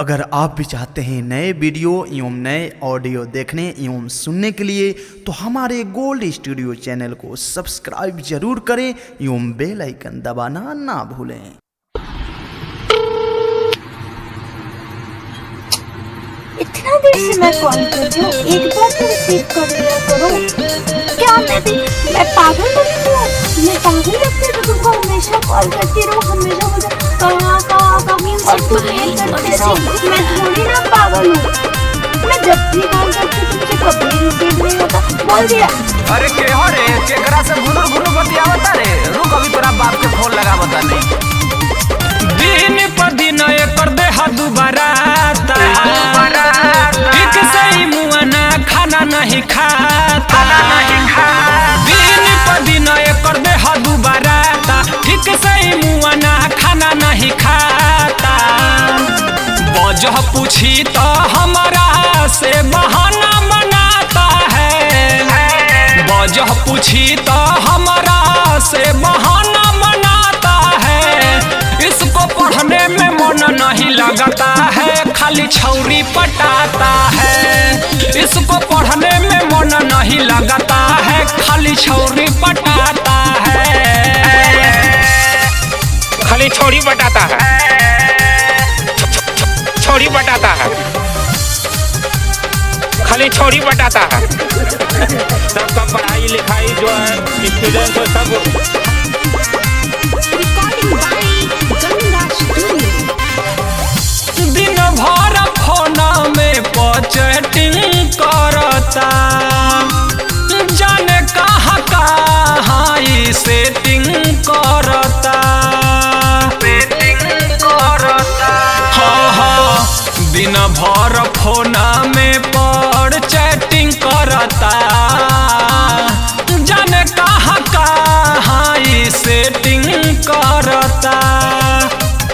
अगर आप भी चाहते हैं नए वीडियो एवं नए ऑडियो देखने एवं सुनने के लिए तो हमारे गोल्ड स्टूडियो चैनल को सब्सक्राइब जरूर करें एवं बेल आइकन दबाना ना भूलें। इतना देर से मैं कॉल कर रही हूँ, एक बार तो रिसीव कर लिया करो। क्या मैं पागल लगती हूँ? मैं पागल लगती हूँ तो तुमको हमेशा कॉल करती रहूँ, हमेशा मुझे कहाँ और तुम मेल करते रहो। मैं थोड़ी ना पागल हूँ, मैं जब भी कॉल करती हूँ तुमसे कभी रिसीव नहीं होता। बोल दिया। अरे के हो रे, केकरा से घुनुर घुनुर बतियावता रे? रुक अभी तोरा बाप के फोन लगा बता नहीं। दिन पर दिन कर दे दोबारा ठीक से ही मुआना खाना नहीं खाता। दिन पर दिन कर दे दोबारा ठीक से ही मुआना खाना नहीं खाता। वजह पूछी तो हमारा से बहाना बनाता है। वजह पूछी तो हमारा से बहाना बनाता है। इसको पढ़ने में मन नहीं लगता है, खाली छौरी पटाता है। इसको पढ़ने में मन नहीं लगता है, खाली छौरी पटाता है। खाली छोरी बटाता है, छोरी बटाता है, खाली छोरी बटाता है। सबका पढ़ाई लिखाई जो है स्टूडेंट हो सब दिन भर फोन में चैटिंग करता, जाने कहाँ कहाँ सेटिंग करता। हाँ, दिन भर फोन में चैटिंग करता, जाने कहाँ कहाँ सेटिंग करता।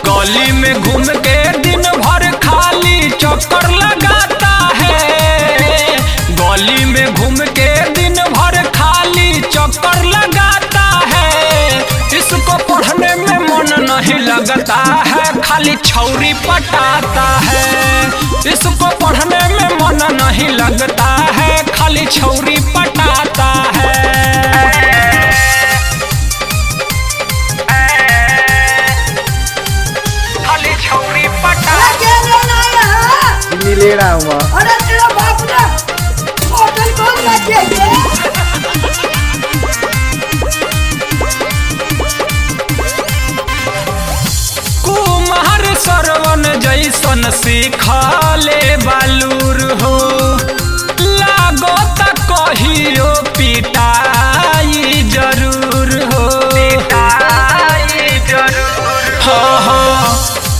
गली में घूम के दिन भर खाली चक्कर लगाता है। गली में घूम के दिन भर खाली चक्कर लगाता है। इसको पढ़ने में मन नहीं लगता है, खाली छौरी पटाता है। इसको पढ़ने में मन नहीं लगता है, खाली छौरी पटाता है। ले रहा हूँ। अरे तेरा बाप ना होटल कौन लगे ये? कुमार सरवन जैसन सिखले बालूर हो, लागो त कहियो पिटाई जरूर हो। हाँ,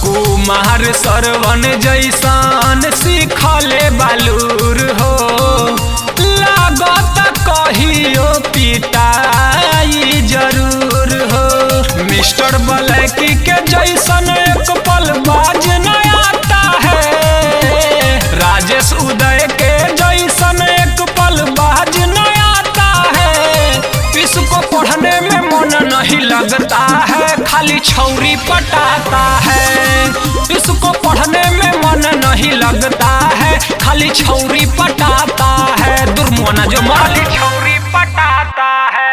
कुमार सरवन जैसन सिखले बालूर हो, लागो त कहियो पिटाई जरूर हो। मिस्टर ब्लैकी के जैसन एक पल बाज न आता है। राजेश उदय के जैसन एक पल बाज न आता है। इसको पढ़ने में मन नहीं लगता है, खाली छौरी पटाता है। इसको पढ़ने में मन नहीं लगता है, खाली छौरी पटाता है। दुर्मोना जो माली छौरी पटाता है।